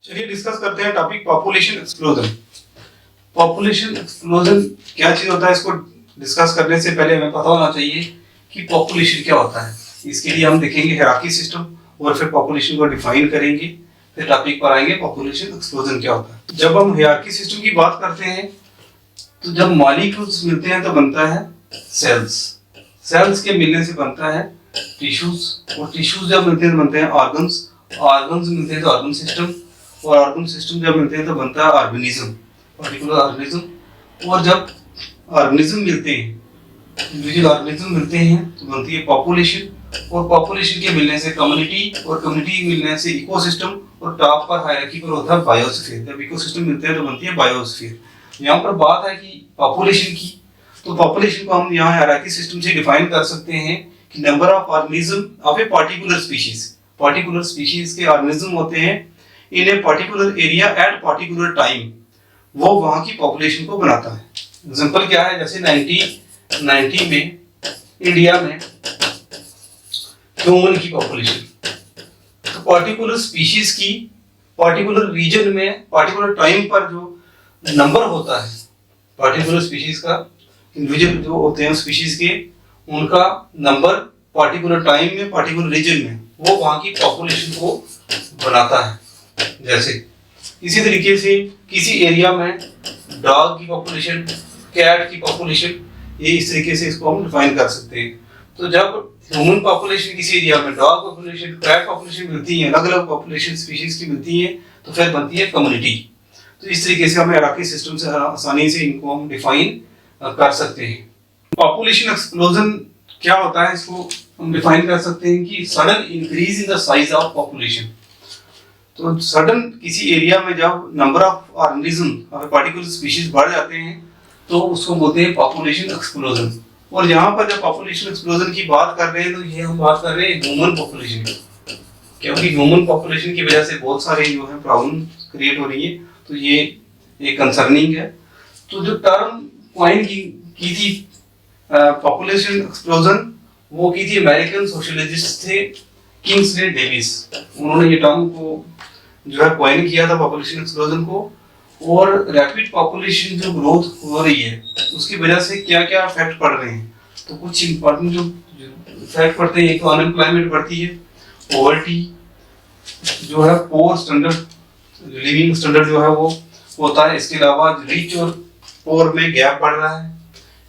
चलिए डिस्कस करते हैं topic population explosion. Population explosion क्या चीज होता है, इसको डिस्कस करने से पहले हमें पता होना चाहिए कि पॉपुलेशन क्या होता है। इसके लिए हम देखेंगे हायरार्की सिस्टम और फिर पॉपुलेशन को डिफाइन करेंगे, फिर टॉपिक पर आएंगे पॉपुलेशन एक्सप्लोजन क्या होता है। जब हम हायरार्की सिस्टम की बात करते हैं तो जब मॉलिक्यूल्स मिलते हैं तो बनता है सेल्स, सेल्स के मिलने से बनता है टिश्यूज, और टिश्यूज जब मिलते हैं तो बनते हैं ऑर्गन्स, ऑर्गन्स मिलते हैं तो ऑर्गन सिस्टम, और ऑर्गन सिस्टम जब मिलते हैं तो बनता है ऑर्गेनिज्म, पर्टिकुलर ऑर्गेनिज्म। और जब ऑर्गेनिज्म मिलते हैं, इंडिविजुअल ऑर्गेनिज्म मिलते हैं तो बनती है पॉपुलेशन, और पॉपुलेशन के मिलने से कम्युनिटी, और कम्युनिटी मिलने से इकोसिस्टम, और टॉप पर हायरार्की पर होता है बायोस्फीयर। जब इकोसिस्टम मिलते हैं तो बनती है बायोस्फीयर। यहाँ पर बात है कि पॉपुलेशन की, तो पॉपुलेशन को हम यहाँ हायरार्की सिस्टम से डिफाइन कर सकते हैं कि number of organism of a particular species. Particular species के ऑर्गेनिज्म होते हैं in a particular area at particular time, वो वहां की पॉपुलेशन को बनाता है। एग्जांपल क्या है, जैसे 1990 में इंडिया में ह्यूमन की पॉपुलेशन, तो पार्टिकुलर स्पीशीज की पार्टिकुलर रीजन में पार्टिकुलर टाइम पर जो नंबर होता है, पार्टिकुलर स्पीशीज का इंडिविजुअल जो होते हैं स्पीशीज के, उनका नंबर पार्टिकुलर टाइम में पार्टिकुलर रीजन में वो वहां की पॉपुलेशन को बनाता है। जैसे इसी तरीके से किसी एरिया में डॉग की पॉपुलेशन, कैट की पॉपुलेशन, ये इस तरीके से इसको हम डिफाइन कर सकते हैं। तो जब ह्यूमन पॉपुलेशन किसी एरिया में डॉग पॉपुलेशन, कैट पॉपुलेशन मिलती है, अलग अलग पॉपुलेशन स्पीशीज की मिलती है, तो फिर बनती है कम्युनिटी। तो इस तरीके से हम हायरार्की सिस्टम से आसानी से इनको हम डिफाइन कर सकते हैं। पॉपुलेशन एक्सप्लोजन क्या होता है, इसको हम डिफाइन कर सकते हैं कि sudden increase in the size of population. तो सडन किसी एरिया में जब number of organism of particular species बढ़ जाते हैं तो उसको बोलते हैं पॉपुलेशन एक्सप्लोजन। और यहाँ पर जब पॉपुलेशन एक्सप्लोजन की बात कर रहे हैं तो ये हम बात कर रहे हैं ह्यूमन पॉपुलेशन की, क्योंकि ह्यूमन पॉपुलेशन की वजह से बहुत सारे जो है प्रॉब्लम क्रिएट हो रही है, तो ये एक कंसर्निंग है। तो जो टर्म कॉइन की थी पॉपुलेशन एक्सप्लोजन, वो की थी अमेरिकन सोशलिस्ट थे किंग्सले डेविस। उन्होंने ये टर्म को जो है कॉइन किया था पॉपुलेशन एक्सप्लोजन को। और रैपिड पॉपुलेशन जो ग्रोथ हो रही है उसकी वजह से क्या क्या इफेक्ट पड़ रहे हैं, तो कुछ इंपॉर्टेंट जो इफेक्ट पड़ते हैं, एक तो अनएम्प्लॉयमेंट बढ़ती है, पॉवर्टी जो है, पोर स्टैंडर्ड लिविंग स्टैंडर्ड जो है वो होता है। इसके अलावा रिच और पोर में गैप बढ़ रहा है।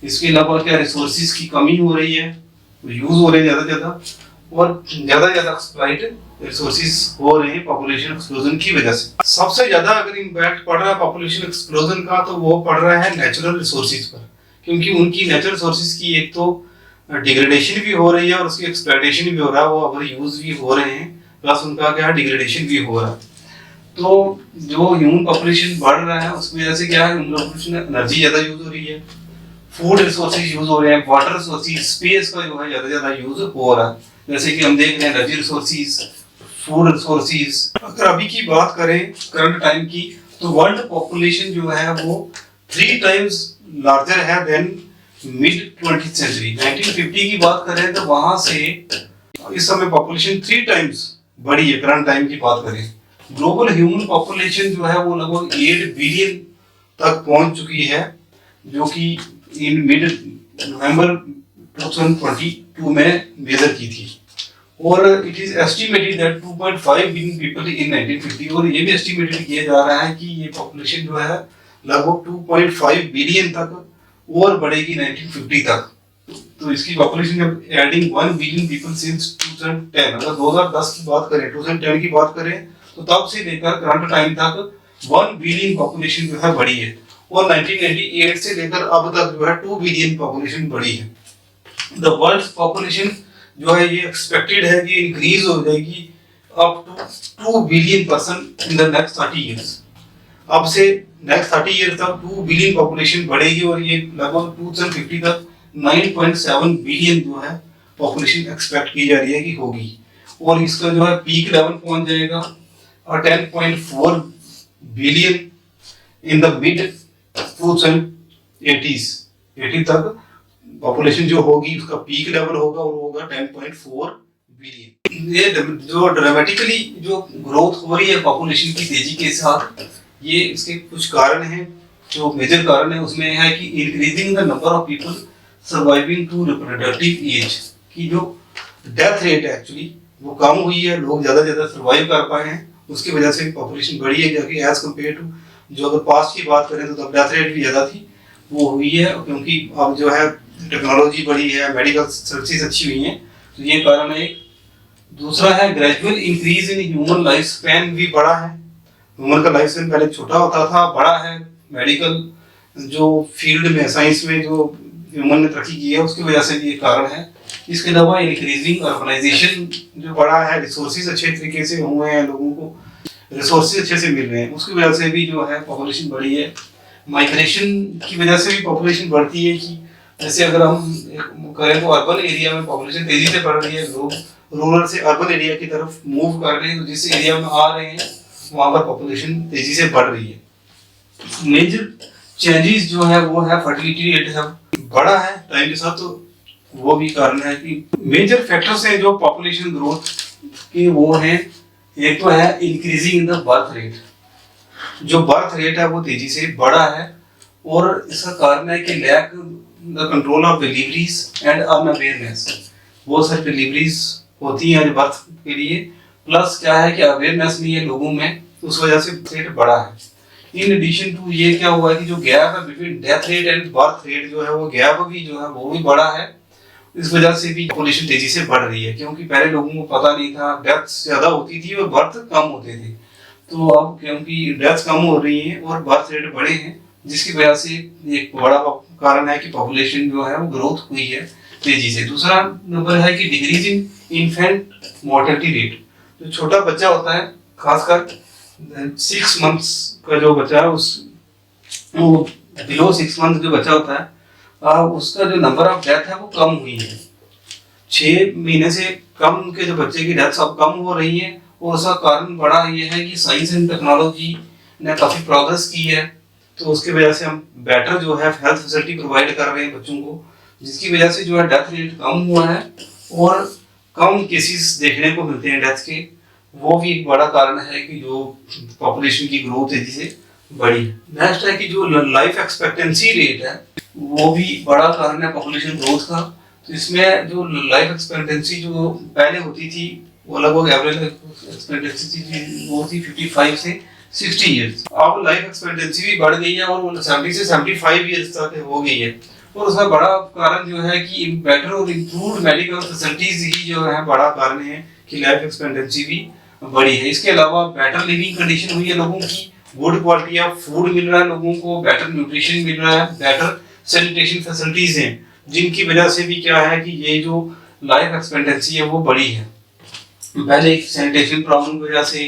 इसके अलावा क्या, रिसोर्सेज की कमी हो रही है, यूज हो रहे हैं ज्यादा और ज्यादा एक्सप्लॉइट रिसोर्सेज हो रहे हैं पॉपुलेशन एक्सप्लोजन की वजह से। सबसे ज्यादा अगर इम्पैक्ट पड़ रहा है पॉपुलेशन एक्सप्लोजन का तो वो पड़ रहा है नेचुरल रिसोर्सेज पर, क्योंकि उनकी नेचुरल रिसोर्सेज की एक तो डिग्रेडेशन भी हो रही है और उसकी एक्सप्लॉइटेशन भी हो रहा है, वो अगर यूज भी हो रहे हैं, प्लस उनका क्या डिग्रेडेशन भी हो रहा है। तो जो ह्यूमन पॉपुलेशन बढ़ रहा है उसकी वजह से क्या है, ह्यूमन पॉपुलेशन एनर्जी ज्यादा यूज हो रही है, फूड रिसोर्सेज यूज हो रहे हैं, वाटर रिसोर्सेज, स्पेस का जो है ज्यादा यूज हो रहा है। जैसे कि हम देख रहे हैं एनर्जी रिसोर्सेज, फूड रिसोर्सेज। अगर अभी की बात करें करंट टाइम की, तो वर्ल्ड पॉपुलेशन जो है वो 3 टाइम्स लार्जर है देन मिड 20th सेंचुरी। 1950 की बात करें तो वहां से इस समय पॉपुलेशन 3 टाइम्स बढ़ी है। करंट टाइम की बात करें, ग्लोबल ह्यूमन पॉपुलेशन जो है वो लगभग 8 बिलियन तक पहुंच चुकी है, जो कि इन मिड नवंबर 2022 में मेजर की थी। और it is estimated that 2.5 billion people in 1950, और ये भी एस्टिमेटेड किया जा रहा है कि ये पॉपुलेशन जो है लगभग 2.5 बिलियन तक और बढ़ेगी 1950 तक। तो इसकी पॉपुलेशन जब एडिंग 1 बिलियन पीपल सिंस 2010, अगर 2010 की बात करें, 2010 की बात करें, तो तब से लेकर करंट टाइम तक 1 बिलियन पॉपुलेशन जो है बढ़ी है। और 1998 से लेकर अब तक जो है 2 बिलियन पॉपुलेशन बढ़ी है। द वर्ल्ड पॉपुलेशन जो है ये एक्सपेक्टेड है कि इंक्रीज हो जाएगी up to 2 billion person in the next 30 years. अब से नेक्स्ट 30 ईयर तक 2 बिलियन पॉपुलेशन बढ़ेगी, और ये लगभग 2050 तक 9.7 बिलियन जो है पॉपुलेशन एक्सपेक्ट की जा रही है कि होगी। और इसका जो है पीक लेवल पहुंच जाएगा और 10.4 बिलियन इन द मिड 2080 तक पॉपुलेशन जो होगी उसका पीक लेवल होगा और होगा 10.4 बिलियन। ये जो ड्रामेटिकली जो ग्रोथ हो रही है पॉपुलेशन की तेजी के साथ, ये इसके कुछ कारण हैं। जो मेजर कारण है उसमें है कि increasing the number of people surviving to reproductive age, की जो डेथ रेट है एक्चुअली वो कम हुई है, लोग ज़्यादा से ज़्यादा सर्वाइव कर पाए हैं, उसकी वजह से पॉपुलेशन बढ़ी है। क्योंकि एज कम्पेयर टू जो अगर पास्ट की बात करें तो तब डेथ रेट भी ज़्यादा थी, वो हुई है क्योंकि अब जो है टेक्नोलॉजी बढ़ी है, मेडिकल सर्विसेज अच्छी हुई हैं, तो ये कारण है। दूसरा है gradual increase in human life span भी बढ़ा है। ह्यूमन का लाइफ स्पैन पहले छोटा होता था, बढ़ा है। मेडिकल जो फील्ड में, साइंस में जो ह्यूमन ने तरक्की की है उसकी वजह से भी एक कारण है। इसके अलावा इंक्रीजिंग अर्बनाइजेशन जो बढ़ा है, रिसोर्सेज अच्छे तरीके से हुए हैं, लोगों को रिसोर्सेज अच्छे से मिल रहे हैं, उसकी वजह से भी जो है पॉपुलेशन बढ़ी है। माइग्रेशन की वजह से भी पॉपुलेशन बढ़ती है कि जैसे अगर हम करें तो अर्बन एरिया में पॉपुलेशन तेजी से बढ़ रही है, लोग रूरल से अर्बन एरिया की तरफ मूव कर रहे हैं, तो जिस एरिया में आ रहे हैं वहाँ पर पॉपुलेशन तेजी से बढ़ रही है। मेजर चेंजेस जो है वो है फर्टिलिटी रेट है बढ़ा है टाइम के साथ, तो वो भी कारण है कि मेजर फैक्टर्स हैं जो पॉपुलेशन ग्रोथ के, वो हैं एक तो है increasing in the birth rate. जो बर्थ रेट है वो तेजी से बढ़ा है और इसका कारण है कि lack the control of deliveries and unawareness. बहुत सारी डिलीवरीज होती हैं बर्थ के लिए, प्लस क्या है कि अवेयरनेस नहीं है लोगों में, उस वजह से रेट बढ़ा है। इन एडिशन टू ये क्या हुआ है कि जो गैप है between death rate and birth rate जो है वो गैप भी जो है वो भी बढ़ा है। इस वजह से भी पॉपुलेशन तेजी से बढ़ रही है, क्योंकि पहले लोगों को पता नहीं था, डेथ ज्यादा होती थी और बर्थ कम होते थे। तो अब क्योंकि डेथ कम हो रही है और बर्थ रेट बढ़े हैं, जिसकी वजह से एक बड़ा कारण है कि पॉपुलेशन जो है वो ग्रोथ हुई है तेजी से। दूसरा नंबर है कि decrease in infant mortality rate. जो छोटा बच्चा होता है, खासकर 6 मंथ्स का जो बच्चा है, उस बिलो 6 मंथ जो बच्चा होता है उसका जो नंबर ऑफ डेथ है वो कम हुई है। 6 महीने से कम के जो बच्चे की डेथ अब कम हो रही है, और उसका कारण बड़ा ये है कि साइंस एंड टेक्नोलॉजी ने काफी प्रोग्रेस की है, तो उसकी वजह से हम बेटर जो है हेल्थ फैसिलिटी प्रोवाइड कर रहे हैं बच्चों को, जिसकी वजह से जो है डेथ रेट कम हुआ है और कम केसेस देखने को मिलते हैं डेथ के। वो भी एक बड़ा कारण है कि जो पॉपुलेशन की ग्रोथ तेजी से बढ़ी। नेक्स्ट है कि जो लाइफ एक्सपेक्टेंसी रेट है वो भी बड़ा कारण है पॉपुलेशन ग्रोथ का। तो इसमें जो लाइफ एक्सपेक्टेंसी जो पहले होती थी वो लगभग एवरेज एक्सपेक्टेंसी थी वो थी 55 से 60 इयर्स। अब लाइफ एक्सपेक्टेंसी भी बढ़ गई है और वो 70 से 75 इयर्स तक हो गई है। और उसका बड़ा कारण जो है कि बेटर और इम्प्रूव्ड मेडिकल फैसिलिटीज ही जो है बड़ा कारण है कि लाइफ एक्सपेक्टेंसी भी बढ़ी है। इसके अलावा बेटर लिविंग कंडीशन हुई है लोगों की, गुड क्वालिटी ऑफ फूड मिल रहा है लोगों को, बेटर न्यूट्रिशन मिल रहा है, बेटर सैनिटेशन फैसिलिटीज हैं, जिनकी वजह से भी क्या है कि ये जो लाइफ एक्सपेक्टेंसी है वो बढ़ी है। पहले सैनिटेशन प्रॉब्लम की वजह से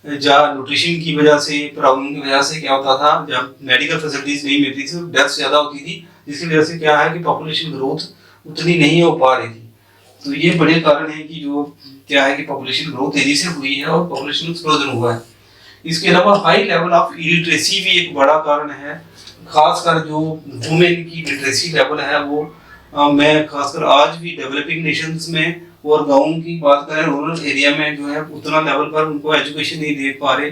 या न्यूट्रिशन की वजह से प्रॉब्लम की वजह से क्या होता था, जब मेडिकल फैसिलिटीज नहीं मिलती थी डेथ ज्यादा होती थी, जिसकी वजह से क्या है कि पॉपुलेशन ग्रोथ उतनी नहीं हो पा रही थी। तो ये बड़े कारण है कि जो क्या है कि पॉपुलेशन ग्रोथ तेजी से हुई है और पॉपुलेशन एक्सप्लोजन हुआ है। इसके अलावा हाई लेवल ऑफ इलिटरेसी भी एक बड़ा कारण है, खासकर जो वुमेन की लिटरेसी लेवल है वो मैं खासकर आज भी डेवलपिंग नेशंस में और गाँव की बात करें, रूरल एरिया में जो है उतना लेवल पर उनको एजुकेशन नहीं दे पा रहे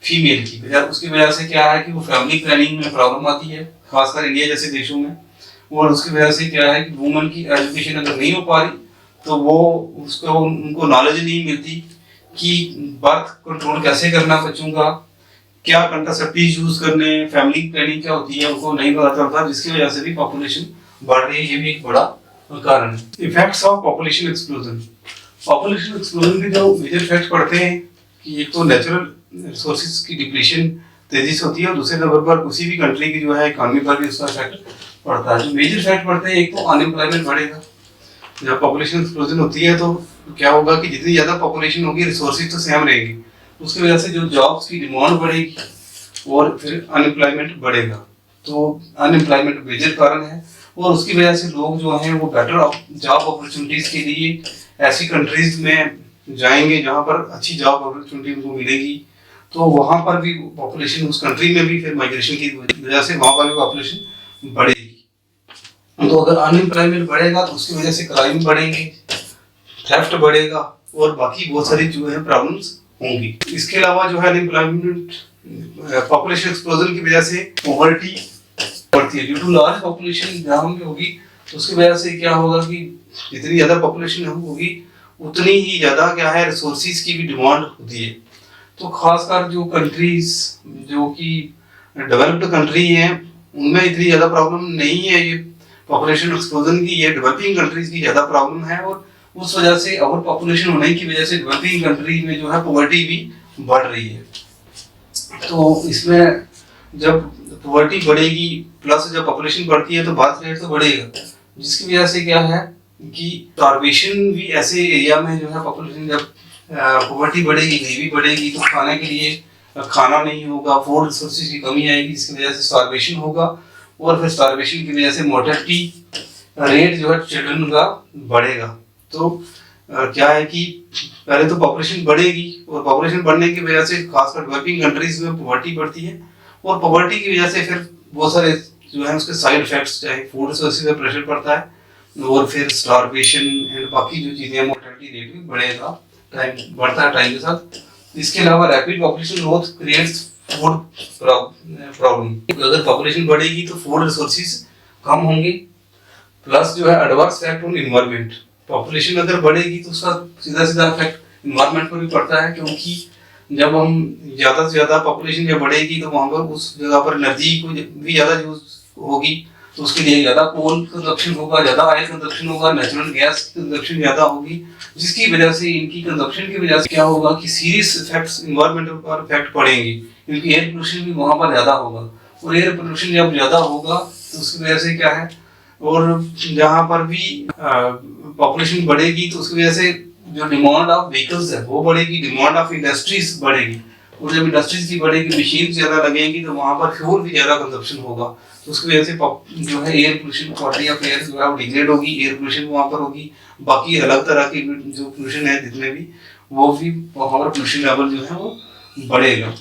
फीमेल की वजह। उसकी वजह से क्या है कि वो फैमिली प्लानिंग में प्रॉब्लम आती है, खासकर इंडिया जैसे देशों में। और उसकी वजह से क्या है कि वुमेन की एजुकेशन अगर नहीं हो पा रही तो वो उसको उनको नॉलेज नहीं मिलती कि बर्थ कंट्रोल कैसे करना बच्चों का, क्या कंट्रासेप्टिव यूज करने, फैमिली प्लानिंग क्या होती है उनको नहीं पता चलता, जिसकी वजह से भी पॉपुलेशन बढ़ रही है। ये भी एक बड़ा कारण है। Effects of population explosion. Population explosion के जो मेजर इफेक्ट्स पड़ते हैं कि एक तो नेचुरल रिसोर्सेज की डिप्लीशन तेजी से होती है, और दूसरे नंबर पर उसी भी कंट्री की जो है इकोनॉमी पर भी उसका इफेक्ट पड़ता है। जो मेजर इफेक्ट पड़ते हैं, एक तो अनएम्प्लॉयमेंट बढ़ेगा। जब पॉपुलेशन एक्सप्लोजन होती है तो क्या होगा कि जितनी ज्यादा पॉपुलेशन होगी रिसोर्सेज तो सेम रहेगी, उसकी वजह से जो जॉब्स की डिमांड बढ़ेगी और फिर अनएम्प्लॉयमेंट बढ़ेगा। तो अनएम्प्लॉयमेंट मेजर कारण है, और उसकी वजह से लोग जो हैं वो बेटर जॉब अपॉर्चुनिटीज के लिए ऐसी कंट्रीज में जाएंगे जहाँ पर अच्छी जॉब अपॉर्चुनिटी उनको मिलेगी, तो वहाँ पर भी पॉपुलेशन उस कंट्री में भी फिर माइग्रेशन की वजह से वहाँ पर भी पॉपुलेशन बढ़ेगी। तो अगर अनएम्प्लॉयमेंट बढ़ेगा तो उसकी वजह से क्राइम बढ़ेंगे, थेफ्ट बढ़ेगा, और बाकी बहुत सारी जो है प्रॉब्लम्स होंगी। इसके अलावा जो है अनएम्प्लॉयमेंट, पॉपुलेशन एक्सप्लोजन की वजह से पॉवर्टी बढ़ती है। ड्यू टू लार्ज पॉपुलेशन जहाँ में होगी तो उसकी वजह से क्या होगा कि जितनी ज़्यादा पॉपुलेशन होगी उतनी ही ज़्यादा क्या है रिसोर्सिस की भी डिमांड होती है। तो खासकर जो कंट्रीज जो कि डेवलप्ड कंट्री हैं उनमें इतनी ज़्यादा प्रॉब्लम नहीं है ये पॉपुलेशन एक्सप्लोजन की, ये डेवलपिंग कंट्रीज की ज़्यादा प्रॉब्लम है। और उस वजह से ओवर पॉपुलेशन होने की वजह से डेवलपिंग कंट्री में जो है पॉवर्टी भी बढ़ रही है। तो इसमें जब पॉवर्टी बढ़ेगी प्लस जब पॉपुलेशन बढ़ती है तो बर्थ रेट तो बढ़ेगा, जिसकी वजह से क्या है कि स्टार्वेशन भी ऐसे एरिया में जो है पॉपुलेशन जब पॉवर्टी बढ़ेगी, गरीबी बढ़ेगी तो खाने के लिए खाना नहीं होगा, फूड रिसोर्सेज की कमी आएगी, जिसकी वजह से स्टार्वेशन होगा। और फिर स्टार्वेशन की वजह से मोर्टेलिटी रेट जो है चिल्ड्रन का बढ़ेगा। तो क्या है कि पहले तो पॉपुलेशन बढ़ेगी और पॉपुलेशन बढ़ने की वजह से खासकर डेवलपिंग कंट्रीज में पॉवर्टी बढ़ती है और पॉवर्टी की वजह से फिर बहुत सारे जो है उसके साइड इफेक्ट्स, चाहे फूड रिसोर्सेज पे प्रेशर पड़ता है और फिर स्टार्वेशन एंड बाकी जो चीज़ें हैं मोर्टेलिटी रेट भी बढ़ेगा, टाइम बढ़ता है टाइम के साथ। इसके अलावा rapid population growth creates food problem. अगर पॉपुलेशन बढ़ेगी तो फूड रिसोर्सेज कम होंगे, प्लस जो है adverse effect on environment. Population अगर बढ़ेगी तो उसका सीधा सीधा इफेक्ट एनवायरनमेंट पर भी पड़ता है, क्योंकि जब हम ज़्यादा से ज़्यादा पॉपुलेशन जब बढ़ेगी तो वहाँ पर उस जगह पर एनर्जी को भी ज़्यादा यूज होगी, तो उसके लिए ज़्यादा कोल कंजप्शन होगा, ज़्यादा ऑयल कंजप्शन होगा, नेचुरल गैस कंजप्शन ज़्यादा होगी, जिसकी वजह से इनकी कंजप्शन की वजह से क्या होगा कि सीरियस इफेक्ट्स एनवायरनमेंट पर इफेक्ट पड़ेंगे, क्योंकि एयर पोल्यूशन भी वहाँ पर ज़्यादा होगा। और एयर पोल्यूशन जब ज़्यादा होगा तो उसकी वजह से क्या है, और जहाँ पर भी पॉपुलेशन बढ़ेगी तो उसकी वजह से जो डिमांड ऑफ व्हीकल्स है वो बढ़ेगी, डिमांड ऑफ इंडस्ट्रीज बढ़ेगी, और जब इंडस्ट्रीज की बढ़ेगी, मशीन ज़्यादा लगेंगी तो वहाँ पर फ्यूल भी ज़्यादा कंजप्शन होगा, तो उसकी वजह से जो है air pollution, quality of air जो है वो डिग्रेड होगी, एयर पोल्यूशन वहाँ पर होगी। बाकी अलग तरह की जो पोल्यूशन है जितने भी वो भी वहाँ पर पोल्यूशन लेवल जो है वो बढ़ेगा।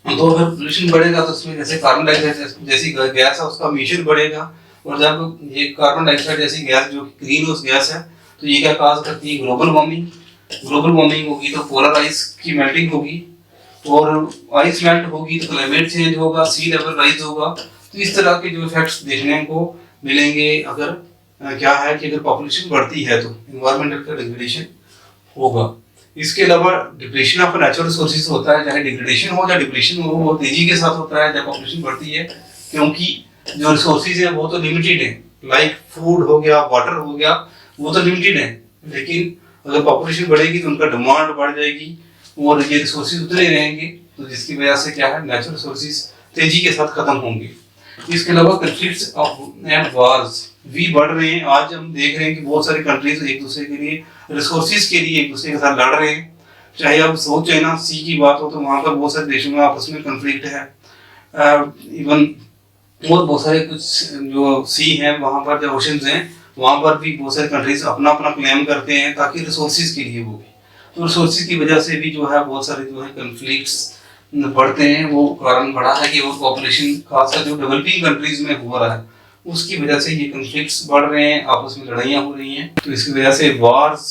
तो अगर पोल्यूशन बढ़ेगा तो उसमें जैसे कार्बन डाइऑक्साइड जैसी गैस है उसका एमिशन बढ़ेगा, और जब ये कार्बन डाइऑक्साइड जैसी गैस जो ग्रीन हाउस गैस है तो ये क्या काज करती है, ग्लोबल वार्मिंग। ग्लोबल वार्मिंग होगी तो पोलर आइस की मेल्टिंग होगी, और आइस मेल्ट होगी तो क्लाइमेट चेंज होगा, सी लेवल राइज होगा। तो इस तरह के जो इफेक्ट्स देखने को मिलेंगे अगर क्या है कि अगर पॉपुलेशन बढ़ती है तो एनवायरमेंटल का डिग्रेडेशन होगा। इसके अलावा डिप्रेशन ऑफ नेचुरल रिसोर्सेज होता है, चाहे डिग्रेडेशन हो या डिप्रेशन हो, वो तेजी के साथ होता है जब पॉपुलेशन बढ़ती है, क्योंकि जो रिसोर्सेज है वो तो लिमिटेड है, लाइक फूड हो गया, वाटर हो गया, वो तो लिमिटेड है। लेकिन अगर पॉपुलेशन बढ़ेगी तो उनका डिमांड बढ़ जाएगी और ये रिसोर्सेज उतने रहेंगे, तो जिसकी वजह से क्या है नेचुरल रिसोर्सेज तेजी के साथ खत्म होंगे। इसके अलावा कंफ्लिक्ट्स एंड वार्स भी बढ़ रहे हैं। आज हम देख रहे हैं कि बहुत सारी कंट्रीज एक दूसरे के लिए रिसोर्सेज के लिए एक दूसरे के साथ लड़ रहे हैं। चाहे अब साउथ चाइना सी की बात हो तो वहाँ पर बहुत सारे देशों में आपस में कंफ्लिक्ट है। इवन और बहुत सारे कुछ जो सी हैं वहाँ पर जो ओशंस हैं वहाँ पर भी बहुत सारे कंट्रीज अपना अपना क्लेम करते हैं ताकि रिसोर्सेज के लिए वो भी, तो रिसोर्सेज की वजह से भी जो है बहुत सारे जो है कंफ्लिक्ट्स बढ़ते हैं। वो कारण बढ़ा है कि वो पॉपुलेशन खासकर जो डेवलपिंग कंट्रीज में हो रहा है उसकी वजह से ये कंफ्लिक्ट्स बढ़ रहे हैं, आपस में लड़ाइयाँ हो रही हैं। तो इसकी वजह से वार्स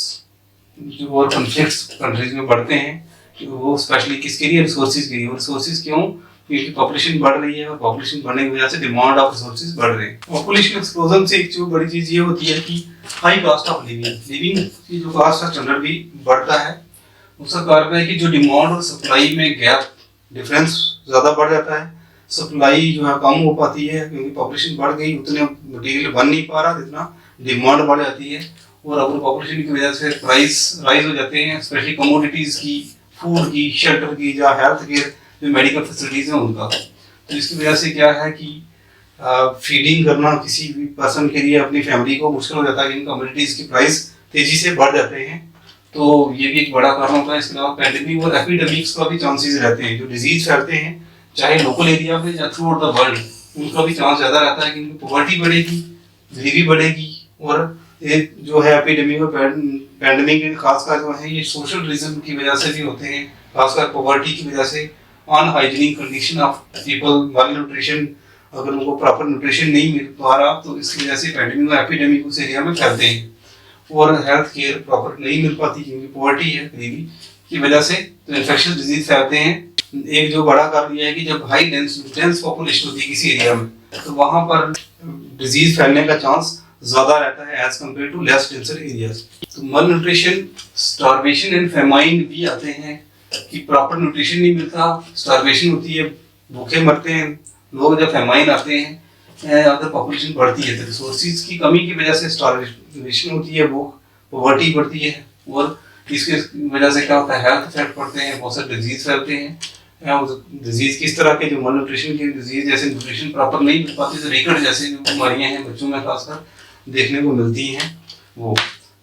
जो और कंफ्लिक्ट्स कंट्रीज में बढ़ते हैं, वो स्पेशली किसके लिए, रिसोर्सेज के लिए। और रिसोर्सेज क्यों, क्योंकि पॉपुलेशन बढ़ रही है और पॉपुलेशन बढ़ने की वजह से डिमांड ऑफ रिसोर्सेज बढ़ रहे हैं। पॉपुलेशन एक्सप्लोजन से एक जो बड़ी चीज ये होती है कि हाई कॉस्ट ऑफ लिविंग की जो कॉस्ट ऑफ स्टैंडर्ड भी बढ़ता है। उसका कारण है कि जो डिमांड और सप्लाई में गैप डिफरेंस ज़्यादा बढ़ जाता है, सप्लाई जो है कम हो पाती है क्योंकि पॉपुलेशन बढ़ गई, उतने मटेरियल बन नहीं पा रहा जितना डिमांड बढ़ जाती है। और अगर पॉपुलेशन की वजह से प्राइस राइज हो जाते हैं, स्पेशली कमोडिटीज़ की, फूड की, शेल्टर की या हेल्थ केयर जो मेडिकल फैसिलिटीज़ हैं उनका। तो इसकी वजह से क्या है कि फीडिंग करना किसी भी पर्सन के लिए अपनी फैमिली को मुश्किल हो जाता है, इन कमोडिटीज़ की प्राइस तेज़ी से बढ़ जाते हैं। तो ये भी एक बड़ा कारण होता है। इसके अलावा पैंडेमिक और एपिडेमिक्स का भी चांसेस रहते हैं, जो डिजीज फैलते हैं चाहे लोकल एरिया में या थ्रू आउट द वर्ल्ड, उनका भी चांस ज़्यादा रहता है कि इनकी पॉवर्टी बढ़ेगी, गरीबी बढ़ेगी। और ये जो है एपिडेमिक और पैंडेमिक खासकर जो है ये सोशल रीजन की वजह से भी होते हैं, खासकर पॉवर्टी की वजह से, unhygienic condition of people, mall nutrition, अगर उनको प्रॉपर न्यूट्रिशन नहीं मिल पा रहा तो इसकी वजह से पैंडेमिक और एपिडेमिक उस एरिया में फैलते हैं। और हेल्थ केयर प्रॉपर नहीं मिल पाती क्योंकि पॉवर्टी है गरीबी की वजह से, तो इन्फेक्शन डिजीज फैलते हैं। एक जो बड़ा कारण यह है कि जब हाई डेंस पॉपुलेशन होती है किसी एरिया में तो वहां पर डिजीज फैलने का चांस ज्यादा रहता है as compare to less denser areas. तो मल न्यूट्रिशन, स्टारवेशन एंड फेमाइन भी आते हैं कि प्रॉपर न्यूट्रिशन नहीं मिलता, स्टारवेशन होती है, भूखे मरते हैं लोग। जब फेमाइन आते हैं अगर पॉपुलेशन बढ़ती है तो रिसोर्सेज की कमी की वजह से स्टारवेशन होती है, भूख, पॉवर्टी बढ़ती है, और इसकी वजह से क्या होता है हेल्थ इफेक्ट पड़ते हैं, बहुत सारे डिजीज फैलते हैं। डिजीज किस तरह के, जो मल न्यूट्रिशन की डिजीज जैसे न्यूट्रिशन प्रॉपर नहीं मिल पाती तो रिकट जैसे जो बीमारियां हैं बच्चों में खासकर देखने को मिलती हैं वो।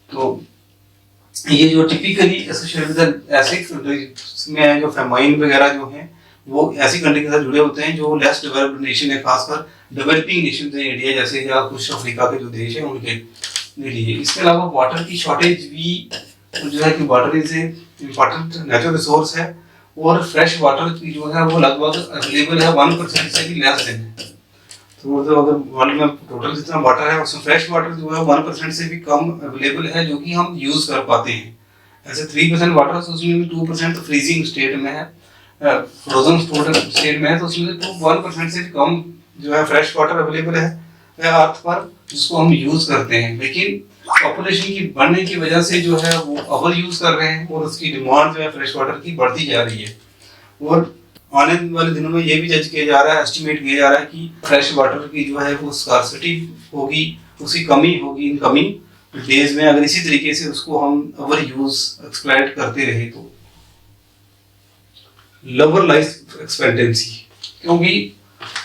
तो ये जो टिपिकली एसोसिएटेड ऐसे में जो फेमाइन वगैरह जो हैं वो ऐसी कंट्री के साथ जुड़े होते हैं जो लेस डेवलप्ड नेशन है, खासकर डेवलपिंग नेशन है इंडिया जैसे या कुछ अफ्रीका के जो देश है उनके लिए। इसके अलावा वाटर की शॉर्टेज भी जो है कि water is a important natural resource है, और फ्रेश वाटर की जो है वो लगभग अवेलेबल है 1% से भी लेस देन है। तो अगर वर्ल्ड में टोटल जितना वाटर है उसमें फ्रेश वाटर जो है 1% से भी कम अवेलेबल है जो कि हम यूज कर पाते हैं। ऐसे 3% वाटर है, उसमें 2% फ्रीजिंग स्टेट में है, फ्रोजन स्टेट में है, तो उसमें 1% से भी कम जो है फ्रेश वाटर अवेलेबल है अर्थ पर जिसको हम यूज करते हैं। लेकिन पॉपुलेशन की बढ़ने की वजह से जो है वो ओवर यूज कर रहे हैं और उसकी डिमांड जो है फ्रेश वाटर की बढ़ती जा रही है। और आने वाले दिनों में ये भी जज किया जा रहा है, एस्टिमेट किया जा रहा है कि फ्रेश वाटर की जो है वो स्कार्सिटी होगी, उसकी कमी होगी इन कमिंग डेज में अगर इसी तरीके से उसको हम ओवर यूज एक्सप्लॉइट करते रहे तो। लोअर लाइफ एक्सपेक्टेंसी, क्योंकि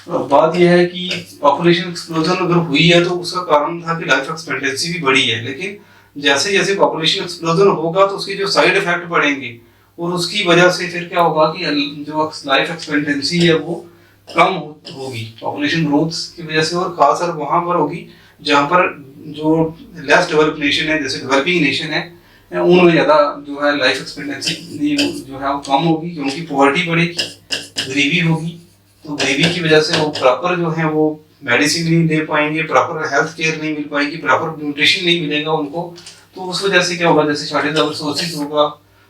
बात यह है कि पॉपुलेशन एक्सप्लोजन अगर हुई है तो उसका कारण था कि लाइफ एक्सपेक्टेंसी भी बढ़ी है, लेकिन जैसे जैसे पॉपुलेशन एक्सप्लोजन होगा तो उसके जो साइड इफेक्ट पड़ेंगे और उसकी वजह से फिर क्या होगा कि जो लाइफ एक्सपेक्टेंसी है वो कम होगी पॉपुलेशन ग्रोथ की वजह से, और खासकर वहां पर होगी जहां पर जो लेस डेवलप्ड नेशन है जैसे डेवलपिंग नेशन है उनमें ज्यादा जो है लाइफ एक्सपेक्टेंसी जो है वो कम होगी क्योंकि पॉवर्टी बढ़ेगी, गरीबी होगी। तो गरीबी की वजह से वो प्रॉपर जो है वो मेडिसिन नहीं ले पाएंगे, प्रॉपर हेल्थ केयर नहीं मिल पाएगी, प्रॉपर न्यूट्रिशन नहीं मिलेगा उनको। तो उस वजह से क्या होगा, जैसे शॉर्टेज ऑफ रिसोर्सेज होगा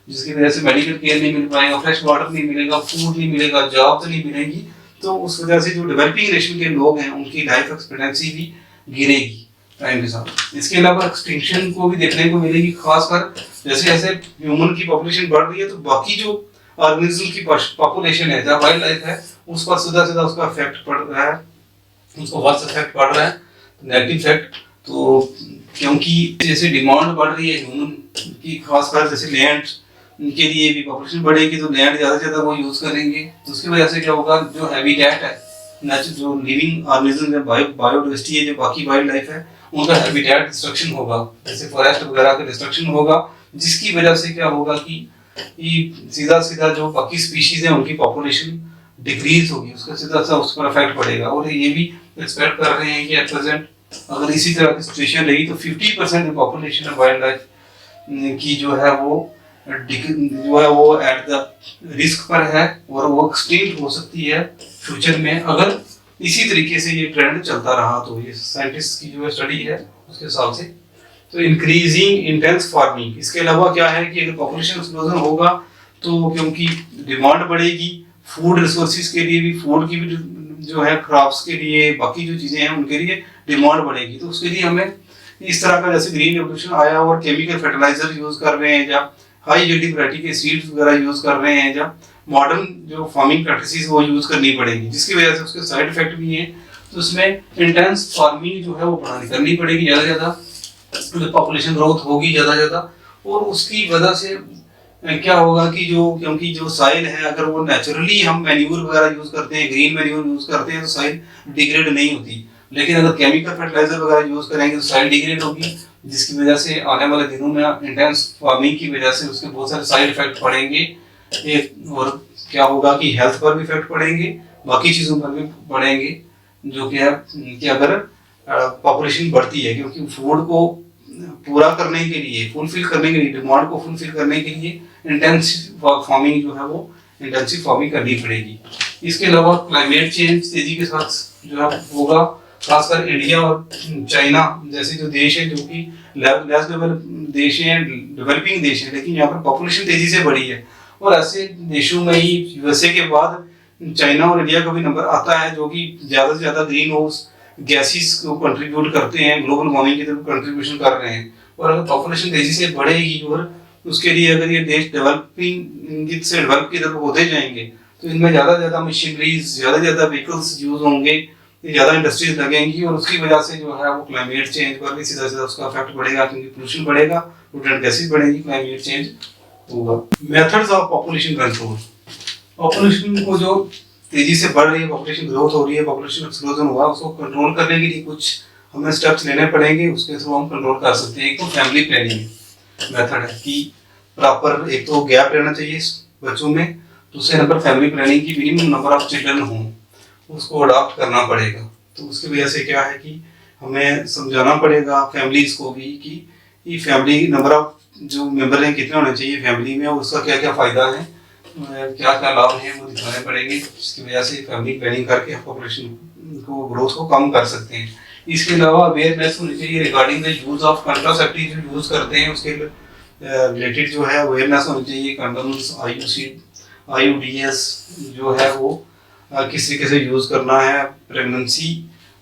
जिसकी वजह से मेडिकल केयर नहीं मिल पाएगा, फ्रेश वाटर नहीं मिलेगा, फूड नहीं मिलेगा, जॉब नहीं मिलेगी। तो उस वजह से जो डेवलपिंग नेशन के लोग हैं उनकी लाइफ एक्सपेक्टेंसी भी गिरेगी टाइम के साथ। इसके अलावा एक्सटिंक्शन को भी देखने को मिलेगी, खासकर जैसे जैसे ह्यूमन की पॉपुलेशन बढ़ रही है तो बाकी जो ऑर्गेनिज्म की पॉपुलेशन है जहाँ वाइल्ड लाइफ है उस पर सीधा सीधा उसका इफेक्ट पड़ रहा है, उसको वर्स्ट इफेक्ट पड़ रहा है, नेगेटिव इफेक्ट। तो क्योंकि जैसे डिमांड बढ़ रही है ह्यूमन की, खासकर जैसे लैंड के लिए भी पॉपुलेशन बढ़ेगी तो लैंड ज़्यादा से ज़्यादा वो यूज़ करेंगे, तो उसकी वजह से क्या होगा जो हैबिटेट है नेचुरल जो लिविंग ऑर्गेनिज्म है बायोडाइवर्सिटी है जो बाकी वाइल्ड लाइफ है उनका हैबिटेट डिस्ट्रक्शन होगा, जैसे फॉरेस्ट वगैरह का डिस्ट्रक्शन होगा, जिसकी वजह से क्या होगा कि सीधा सीधा जो बाकी स्पीशीज है उनकी पॉपुलेशन डिक्रीज होगी, उसका सीधा सा उस पर इफेक्ट पड़ेगा। और ये भी एक्सपेक्ट कर रहे हैं कि एट प्रेजेंट अगर इसी तरह की सिचुएशन रही तो 50% पॉपुलेशन ऑफ वाइल्ड लाइफ की जो है वो एट द रिस्क पर है और वो एक्सटिंक्ट हो सकती है फ्यूचर में अगर इसी तरीके से ये ट्रेंड चलता रहा। तो ये साइंटिस्ट की जो स्टडी है उसके हिसाब से। तो इंक्रीजिंग इंटेंस फार्मिंग, इसके अलावा क्या है कि अगर पॉपुलेशन एक्सप्लोजन होगा तो क्योंकि डिमांड बढ़ेगी फूड रिसोर्सेज के लिए भी, फूड की भी जो है क्रॉप्स के लिए, बाकी जो चीज़ें हैं उनके लिए डिमांड बढ़ेगी, तो उसके लिए हमें इस तरह का जैसे ग्रीन रेवोल्यूशन आया और केमिकल फर्टिलाइजर यूज कर रहे हैं या हाई यील्डिंग वैरायटी के सीड्स वगैरह यूज कर रहे हैं या मॉडर्न जो फार्मिंग प्रैक्टिसेस वो यूज करनी पड़ेगी, जिसकी वजह से उसके साइड इफेक्ट भी हैं। तो उसमें इंटेंस फार्मिंग जो है वो बढ़ानी करनी पड़ेगी ज़्यादा ज़्यादा, पॉपुलेशन ग्रोथ होगी ज़्यादा ज़्यादा, और उसकी वजह से क्या होगा कि क्योंकि जो साइल है अगर वो नेचुरली हम मैन्यूर वगैरह यूज करते हैं, ग्रीन मैन्यूर यूज करते हैं तो साइल डिग्रेड नहीं होती, लेकिन अगर केमिकल फर्टिलाइजर वगैरह यूज करेंगे तो साइल डिग्रेड होगी, जिसकी वजह से आने वाले दिनों में इंटेंस फार्मिंग की वजह से उसके बहुत सारे साइड इफेक्ट पड़ेंगे। और क्या होगा कि हेल्थ पर भी इफेक्ट पड़ेंगे, बाकी चीज़ों पर भी पड़ेंगे, जो कि है कि अगर पॉपुलेशन बढ़ती है, क्योंकि फूड को पूरा करने के लिए, फुलफिल करने के लिए, डिमांड को फुलफिल करने के लिए इंटेंसिव फार्मिंग जो है वो इंटेंसिव फार्मिंग करनी पड़ेगी। इसके अलावा क्लाइमेट चेंज तेजी के साथ जो है होगा, खासकर इंडिया और चाइना जैसे जो देश है, जो कि लेस डेवलप देश हैं, डेवलपिंग देश है, लेकिन यहाँ पर पॉपुलेशन तेजी से बढ़ी है। और ऐसे देशों में ही यूएसए के बाद चाइना और इंडिया का भी नंबर आता है, जो कि ज्यादा से ज्यादा ग्रीन हाउस गैसेस को कंट्रीब्यूट करते हैं, ग्लोबल वार्मिंग की तरफ कंट्रीब्यूशन कर रहे हैं। और अगर पॉपुलेशन तेजी से बढ़ेगी और उसके लिए अगर ये देश डेवलपिंग से डेवलप की तरफ होते जाएंगे, तो इनमें ज्यादा से ज्यादा मशीनरीज, ज्यादा से ज्यादा व्हीकल्स यूज होंगे, ज्यादा इंडस्ट्रीज लगेंगी, और उसकी वजह से जो है वो क्लाइमेट चेंज पर भी सीधा सीधा उसका इफेक्ट पड़ेगा, क्योंकि पोल्यूशन बढ़ेगा, पोल्यूटेंट गैसेज बढ़ेगी, क्लाइमेट चेंज होगा। Methods of population control. Population को जो तेजी से बढ़ रही है, पॉपुलेशन ग्रोथ हो रही है, पॉपुलेशन एक्सप्लोजन हुआ, उसको कंट्रोल करने के लिए कुछ हमें स्टेप्स लेने पड़ेंगे, उसके थ्रू हम कंट्रोल कर सकते हैं। एक तो फैमिली प्लानिंग मेथड है कि प्रॉपर एक तो गैप रहना चाहिए बच्चों में, दूसरे नंबर फैमिली प्लानिंग की मिनिमम नंबर ऑफ चिल्ड्रन हो, उसको अडॉप्ट करना पड़ेगा। तो उसकी वजह से क्या है कि हमें समझाना पड़ेगा फैमिलीज को भी कि ये फैमिली नंबर ऑफ जो मेंबर हैं कितने होने चाहिए फैमिली में, और उसका क्या क्या फायदा है, क्या क्या लाभ है, वो दिखाने पड़ेंगे, जिसकी वजह से फैमिली प्लानिंग करके पॉपुलेशन को ग्रोथ को कम कर सकते हैं। इसके अलावा अवेयरनेस होनी चाहिए regarding the use of contraceptive जो यूज करते हैं उसके रिलेटेड जो है अवेयरनेस होनी चाहिए। कंडोम्स, आईयूडीएस जो है वो किस तरीके से यूज करना है, प्रेगनेंसी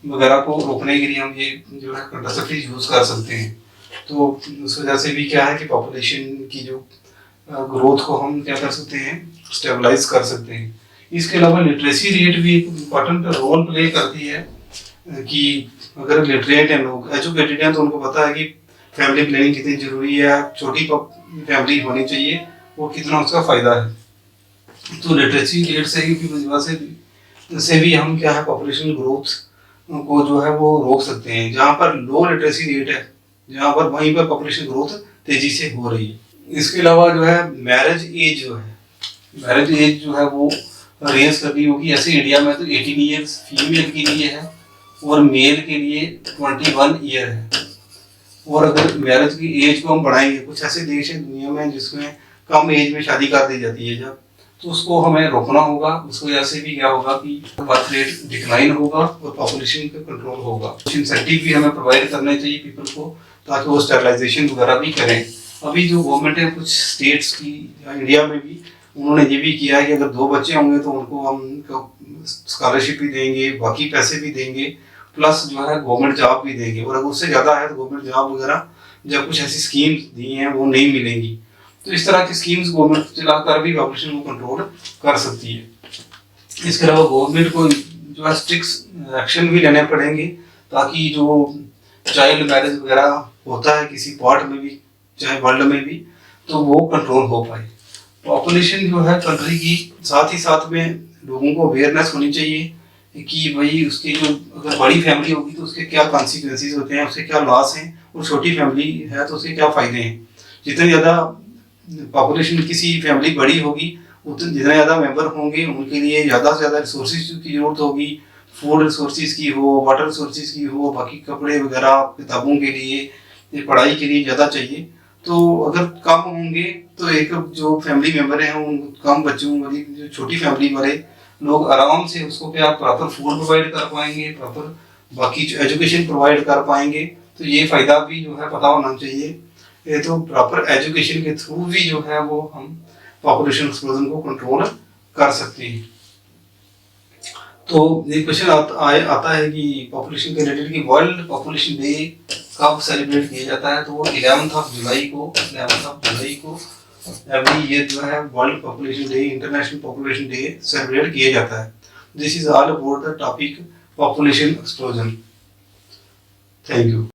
वगैरह को रोकने के लिए हम ये जो है कंट्रासेप्टिव यूज कर सकते हैं। तो उस वजह से भी क्या है कि पॉपुलेशन की जो ग्रोथ को हम क्या कर सकते हैं, स्टेबलाइज कर सकते हैं। इसके अलावा लिटरेसी रेट भी एक इम्पॉर्टेंट रोल प्ले करती है कि अगर लिटरेट हैं लोग, एजुकेटेड हैं, तो उनको पता है कि फैमिली प्लानिंग कितनी जरूरी है, छोटी फैमिली होनी चाहिए, वो कितना उसका फायदा है। तो लिटरेसी रेट से ही की वजह से भी हम क्या है पॉपुलेशन ग्रोथ को जो है वो रोक सकते हैं। जहाँ पर लो लिटरेसी रेट है, जहाँ पर वहीं पर पॉपुलेशन ग्रोथ तेजी से हो रही है। इसके अलावा जो है मैरिज एज जो है वो रेज करनी होगी। ऐसे इंडिया में तो 18 ईयर्स फीमेल के लिए है और मेल के लिए 21 ईयर है। और अगर मैरिज की एज को हम बढ़ाएंगे, कुछ ऐसे देश हैं दुनिया में जिसमें कम एज में शादी कर दी जाती है जब, तो उसको हमें रोकना होगा। उसकी वजह से भी क्या होगा कि बर्थ रेट डिक्लाइन होगा और पॉपुलेशन का कंट्रोल होगा। कुछ इंसेंटिव भी हमें प्रोवाइड करने चाहिए पीपल को, ताकि वो स्टेरिलाइजेशन वगैरह भी करें। अभी जो गवर्नमेंट है कुछ स्टेट्स की या इंडिया में भी, उन्होंने ये भी किया है कि अगर 2 बच्चे होंगे तो उनको हम स्कॉलरशिप भी देंगे, बाकी पैसे भी देंगे, प्लस जो है गवर्नमेंट जॉब भी देंगे। और अगर उससे ज़्यादा है तो गवर्नमेंट जॉब वगैरह जब कुछ ऐसी स्कीम्स दी हैं वो नहीं मिलेंगी। तो इस तरह की स्कीम्स गवर्नमेंट चलाकर भी पॉपुलेशन को कंट्रोल कर सकती है। इसके अलावा गवर्नमेंट को जो है स्ट्रिक्ट एक्शन भी लेने पड़ेंगे, ताकि जो चाइल्ड मैरिज वगैरह होता है किसी पार्ट में भी, चाहे वर्ल्ड में भी, तो वो कंट्रोल हो पाए। पॉपुलेशन जो है कंट्री की, साथ ही साथ में लोगों को अवेयरनेस होनी चाहिए कि भाई उसकी जो अगर बड़ी फैमिली होगी तो उसके क्या कॉन्सिक्वेंसेस होते हैं, उसके क्या लॉस हैं, और छोटी फैमिली है तो उसके क्या फ़ायदे हैं। जितनी ज़्यादा पॉपुलेशन किसी फैमिली बड़ी होगी, उतने जितने ज़्यादा मेंबर होंगे उनके लिए ज़्यादा से ज़्यादा रिसोर्सेज की ज़रूरत होगी। फूड रिसोर्सेज की हो, वाटर रिसोर्सेज की हो, बाकी कपड़े वगैरह, किताबों के लिए, पढ़ाई के लिए ज़्यादा चाहिए। तो अगर कम होंगे तो एक जो फैमिली मेंबर हैं उन कम बच्चों वाली जो छोटी फैमिली वाले लोग आराम से उसको क्या प्रॉपर फूड प्रोवाइड कर पाएंगे, प्रॉपर बाकी एजुकेशन प्रोवाइड कर पाएंगे। तो ये फ़ायदा भी जो है पता होना चाहिए। ये तो प्रॉपर एजुकेशन के थ्रू भी जो है वो हम पॉपुलेशन एक्सप्लोजन को कंट्रोल कर सकते हैं। तो ये क्वेश्चन आता है कि पॉपुलेशन के रिलेटेड कि वर्ल्ड पॉपुलेशन डे कब सेलिब्रेट किया जाता है। तो वो 11 जुलाई को एवरी ईयर जो है world population day, international population day celebrate किया जाता है। This is all about the topic population explosion. Thank you.